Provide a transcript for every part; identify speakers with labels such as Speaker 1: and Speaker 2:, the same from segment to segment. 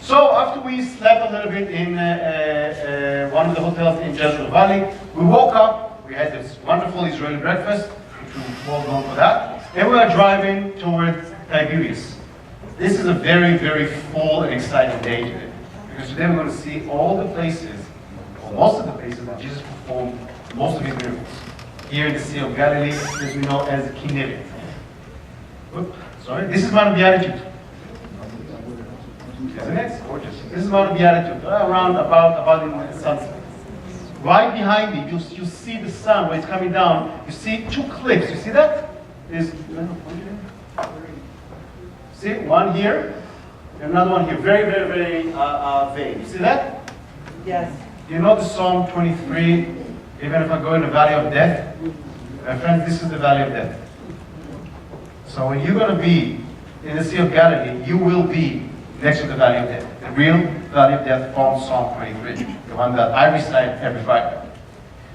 Speaker 1: So after we slept a little bit in one of the hotels in Eshel Valley, we woke up, we had this wonderful Israeli breakfast, which we were well known for that, and we are driving towards Tiberias. This is a very, very full and exciting day today, because today we're going to see all the places, or most of the places that Jesus performed most of his miracles. Here in the Sea of Galilee, as we know as Kinneret. This is Mount of Beatitudes. Isn't it? It's gorgeous. This is Mount of Beatitudes, around about in the sunset. Right behind me, you see the sun when it's coming down. You see two cliffs. You see that? See one here, and another one here. Very, very, very vague. You see that?
Speaker 2: Yes.
Speaker 1: You know the Psalm 23. Even if I go in the valley of death, my friends, this is the valley of death. So when you're going to be in the Sea of Galilee, you will be next to the valley of death. The real valley of death from Psalm 23, the one that I recite every Friday.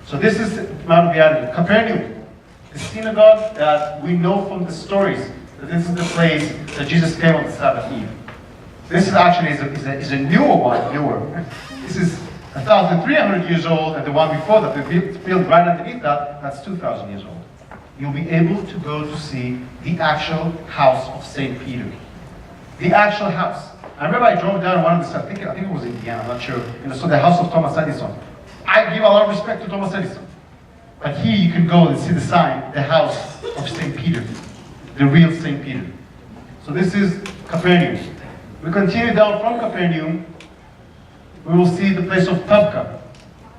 Speaker 1: So this is Mount of Beatitudes. Capernaum, the synagogue that we know from the stories that this is the place that Jesus came on the Sabbath Eve. This is actually is a newer one, newer. This is 1,300 years old, and the one before that, the built right underneath that, that's 2,000 years old. You'll be able to go to see the actual house of St. Peter. The actual house. I remember I drove down one of the, I think it was Indiana, I'm not sure, and I saw the house of Thomas Edison. I give a lot of respect to Thomas Edison. But here you can go and see the sign, the house of St. Peter. The real St. Peter. So this is Capernaum. We continue down from Capernaum. We will see the place of Tabgha,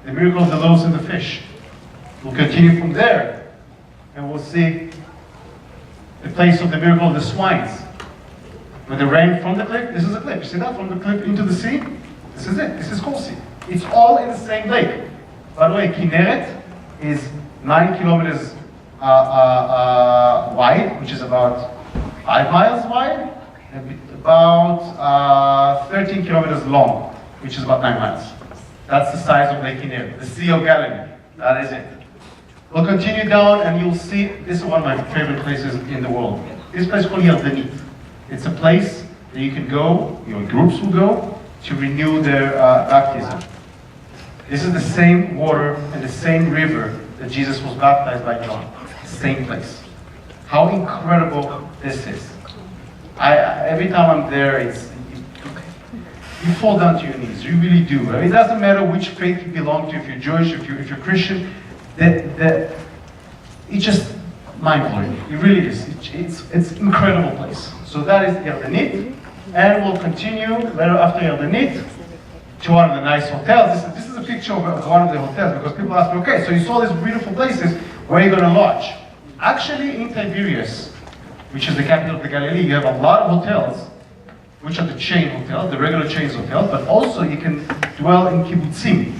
Speaker 1: the miracle of the loaves and the fish. We'll continue from there, and we'll see the place of the miracle of the swines. When the rain from the cliff, this is a cliff. You see that? From the cliff into the sea? This is it. This is called sea. It's all in the same lake. By the way, Kinneret is 9 kilometers wide, which is about 5 miles wide, and about 13 kilometers long, which is about 9 miles. That's the size of Lake Kinneret, the Sea of Galilee. That is it. We'll continue down and you'll see, this is one of my favorite places in the world. This place is called Yardenit. It's a place that you can go, your groups will go, to renew their baptism. This is the same water and the same river that Jesus was baptized by John. Same place. How incredible this is. Every time I'm there, you fall down to your knees. You really do. It doesn't matter which faith you belong to, if you're Jewish, if you're Christian. It's just mind-blowing. It really is. It's an incredible place. So that is Yardenit. And we'll continue later after Yardenit to one of the nice hotels. This is a picture of one of the hotels, because people ask me, okay, so you saw these beautiful places, where are you going to lodge? Actually, in Tiberias, which is the capital of the Galilee, you have a lot of hotels, which are the chain hotels, the regular chains hotels, but also you can dwell in kibbutzim,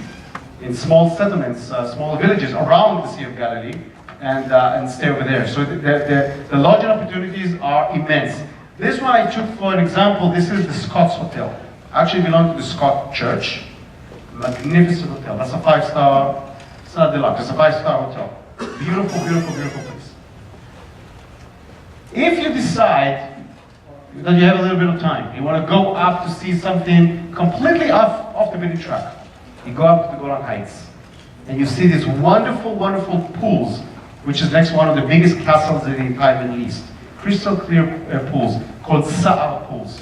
Speaker 1: in small settlements, small villages around the Sea of Galilee, and stay over there. So the lodging opportunities are immense. This one I took for an example. This is the Scots Hotel. Actually belongs to the Scott Church. Magnificent hotel. That's a 5-star, it's not deluxe, it's a 5-star hotel. Beautiful, beautiful, beautiful place. If you decide that you have a little bit of time, you want to go up to see something completely off the beaten track, you go up to the Golan Heights, and you see these wonderful, wonderful pools, which is next to one of the biggest castles in the entire Middle East. Crystal clear pools, called Sa'ar pools.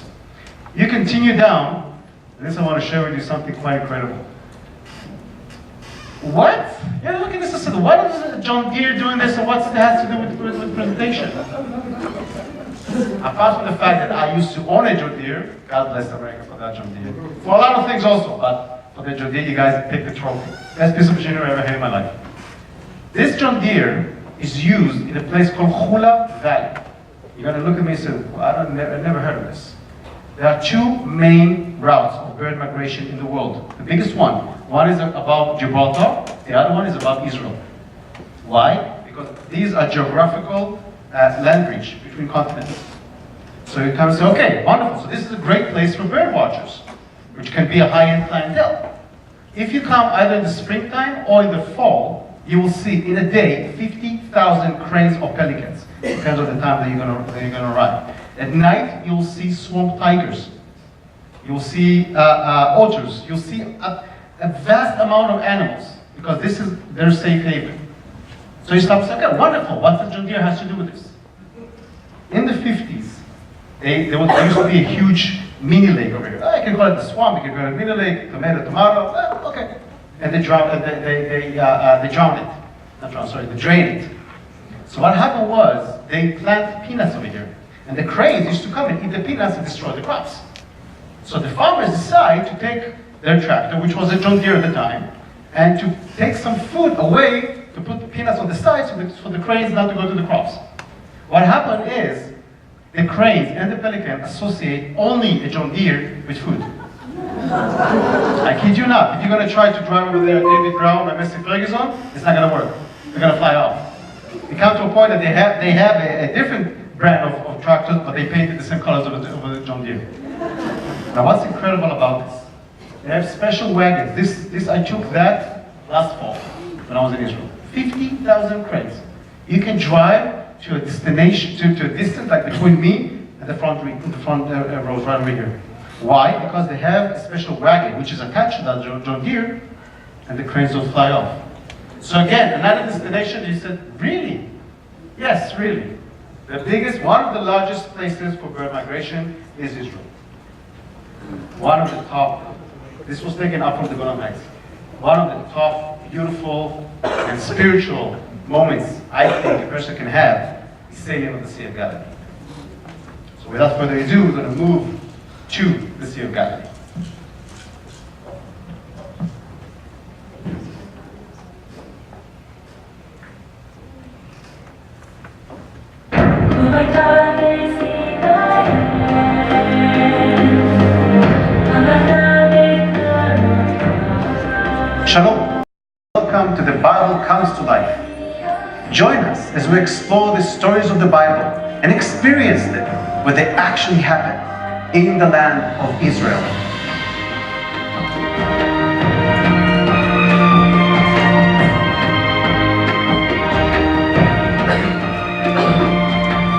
Speaker 1: You continue down, and this I want to share with you something quite incredible. What? Yeah, look at this. I said, what is John Deere doing this, and what's it has to do with the presentation? Apart from the fact that I used to own a John Deere, God bless America for that John Deere. For a lot of things also, but for the John Deere, you guys picked the trophy. Best piece of machinery I ever had in my life. This John Deere is used in a place called Chula Valley. You're going to look at me and say, well, I've never heard of this. There are two main routes of bird migration in the world. The biggest one is above Gibraltar, the other one is above Israel. Why? Because these are geographical land bridge between continents. So you come and say, okay, wonderful, so this is a great place for bird watchers, which can be a high-end clientele. If you come either in the springtime or in the fall, you will see in a day 50,000 cranes or pelicans. Depends on the time that you're going to arrive. At night, you'll see swamp tigers. you'll see otters, you'll see a vast amount of animals, because this is their safe haven. So you stop and say, okay, wonderful, what the John Deere has to do with this? In the 50s, there used to be a huge mini lake over here. You can call it the swamp, you can call it a mini lake, tomato, okay. And they drowned it. They drained it. So what happened was, they planted peanuts over here. And the cranes used to come and eat the peanuts and destroy the crops. So the farmers decided to take their tractor, which was a John Deere at the time, and to take some food away to put the peanuts on the side for the cranes not to go to the crops. What happened is, the cranes and the pelican associate only a John Deere with food. I kid you not. If you're going to try to drive over there David Brown or Messi Ferguson, it's not going to work. They're going to fly off. It comes to a point that they have a different brand of tractors, but they painted the same colors over the John Deere. Now, what's incredible about this? They have special wagons. This I took that last fall when I was in Israel. 50,000 cranes. You can drive to a destination, to a distance like between me and the front rows right over here. Why? Because they have a special wagon which is attached to that John Deere, and the cranes don't fly off. So again, another destination, you said, really? Yes, really. The biggest, one of the largest places for bird migration is Israel. One of the top, this was taken up from the Golan Heights. One of the top, beautiful, and spiritual moments I think a person can have is sailing on the Sea of Galilee. So without further ado, we're going to move to the Sea of Galilee. Shalom. Welcome to The Bible Comes to Life. Join us as we explore the stories of the Bible and experience them where they actually happen in the land of Israel.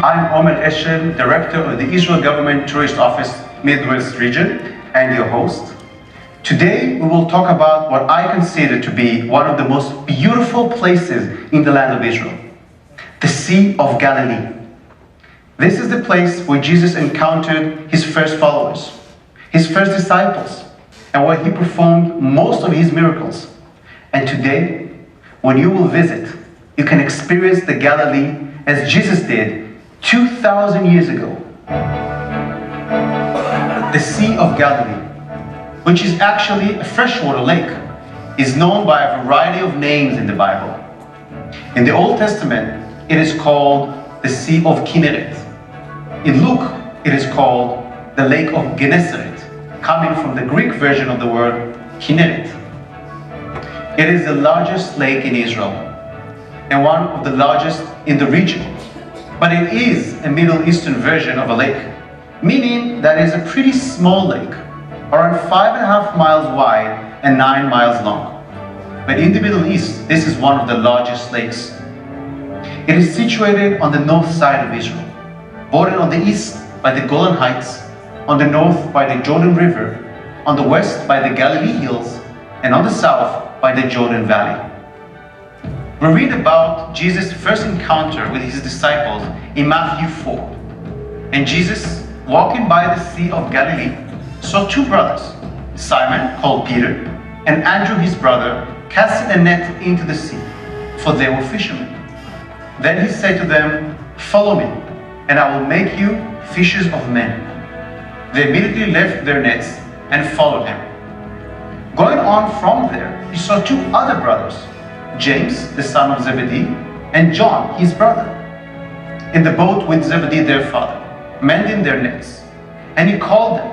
Speaker 1: I'm Omer Eshel, Director of the Israel Government Tourist Office Midwest Region, and your host. Today we will talk about what I consider to be one of the most beautiful places in the land of Israel, the Sea of Galilee. This is the place where Jesus encountered his first followers, his first disciples, and where he performed most of his miracles. And today, when you will visit, you can experience the Galilee as Jesus did 2,000 years ago. The Sea of Galilee, which is actually a freshwater lake, is known by a variety of names in the Bible. In the Old Testament, it is called the Sea of Kinneret. In Luke, it is called the Lake of Gennesaret, coming from the Greek version of the word Kinneret. It is the largest lake in Israel, and one of the largest in the region. But it is a Middle Eastern version of a lake, meaning that it is a pretty small lake, around 5.5 miles wide and 9 miles long. But in the Middle East, this is one of the largest lakes. It is situated on the north side of Israel, bordered on the east by the Golan Heights, on the north by the Jordan River, on the west by the Galilee Hills, and on the south by the Jordan Valley. We read about Jesus' first encounter with his disciples in Matthew 4. And Jesus, walking by the Sea of Galilee, saw two brothers, Simon, called Peter, and Andrew his brother, casting a net into the sea, for they were fishermen. Then he said to them, "Follow me, and I will make you fishers of men." They immediately left their nets and followed him. Going on from there, he saw two other brothers, James, the son of Zebedee, and John, his brother, in the boat with Zebedee their father, mending their nets. And he called them,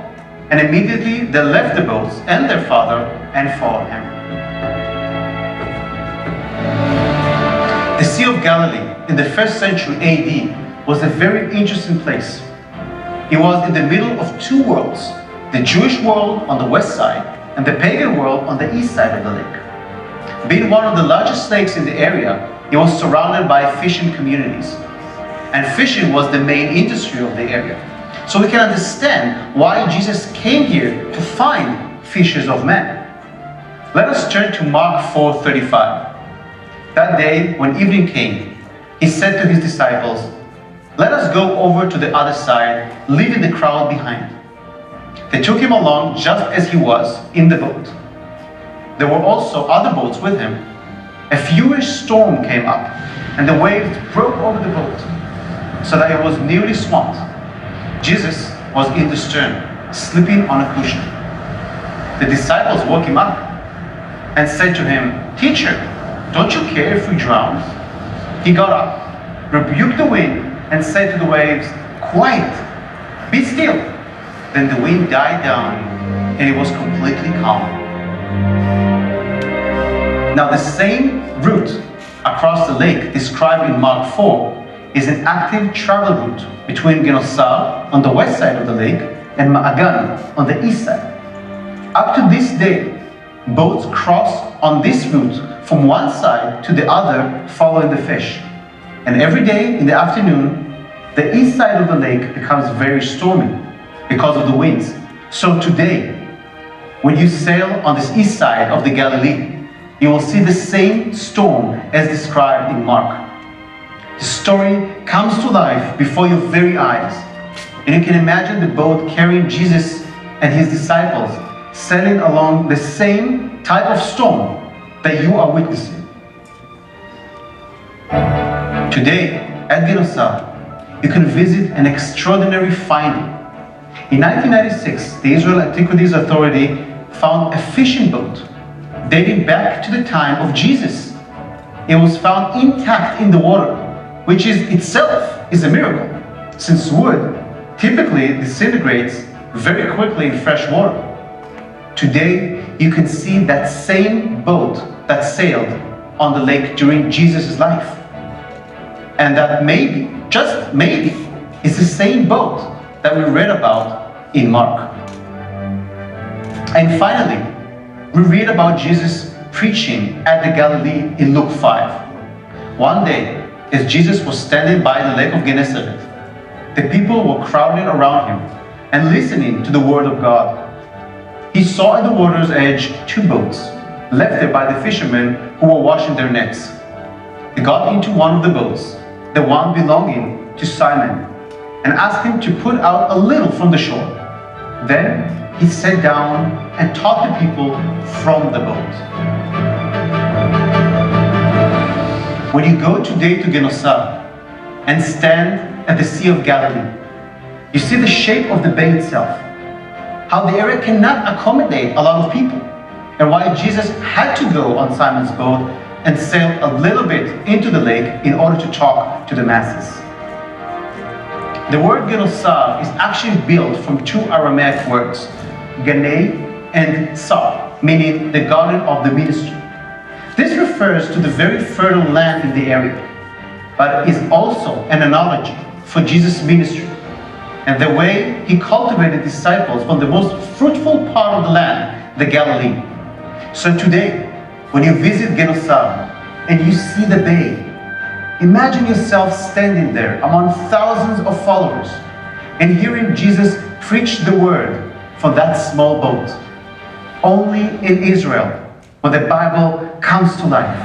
Speaker 1: and immediately they left the boats and their father and followed him. The Sea of Galilee in the 1st century AD was a very interesting place. It was in the middle of two worlds, the Jewish world on the west side and the pagan world on the east side of the lake. Being one of the largest lakes in the area, it was surrounded by fishing communities. And fishing was the main industry of the area. So we can understand why Jesus came here to find fishers of men. Let us turn to Mark 4:35. That day, when evening came, he said to his disciples, "Let us go over to the other side, leaving the crowd behind." They took him along just as he was in the boat. There were also other boats with him. A furious storm came up, and the waves broke over the boat, so that it was nearly swamped. Jesus was in the stern, sleeping on a cushion. The disciples woke him up and said to him, "Teacher, don't you care if we drown?" He got up, rebuked the wind, and said to the waves, "Quiet, be still." Then the wind died down, and it was completely calm. Now the same route across the lake described in Mark 4 is an active travel route between Genosar on the west side of the lake and Ma'agan on the east side. Up to this day, boats cross on this route from one side to the other following the fish. And every day in the afternoon, the east side of the lake becomes very stormy because of the winds. So today, when you sail on this east side of the Galilee, you will see the same storm as described in Mark. The story comes to life before your very eyes, and you can imagine the boat carrying Jesus and his disciples sailing along the same type of storm that you are witnessing. Today, at Genosar, you can visit an extraordinary finding. In 1996, the Israel Antiquities Authority found a fishing boat dating back to the time of Jesus. It was found intact in the water, which itself is a miracle, since wood typically disintegrates very quickly in fresh water. Today, you can see that same boat that sailed on the lake during Jesus' life. And that maybe, just maybe, is the same boat that we read about in Mark. And finally, we read about Jesus preaching at the Galilee in Luke 5. One day, as Jesus was standing by the lake of Gennesaret, the people were crowding around him and listening to the word of God. He saw at the water's edge 2 boats, left there by the fishermen who were washing their nets. He got into one of the boats, the one belonging to Simon, and asked him to put out a little from the shore. Then he sat down and taught the people from the boat. When you go today to Genosar and stand at the Sea of Galilee, you see the shape of the bay itself, how the area cannot accommodate a lot of people, and why Jesus had to go on Simon's boat and sail a little bit into the lake in order to talk to the masses. The word Genosar is actually built from 2 Aramaic words, Ganei and Sar, meaning the garden of the ministry. This refers to the very fertile land in the area, but is also an analogy for Jesus' ministry and the way he cultivated disciples from the most fruitful part of the land, the Galilee. So today, when you visit Genosar and you see the bay, imagine yourself standing there among thousands of followers and hearing Jesus preach the word from that small boat. Only in Israel, when the Bible comes to life,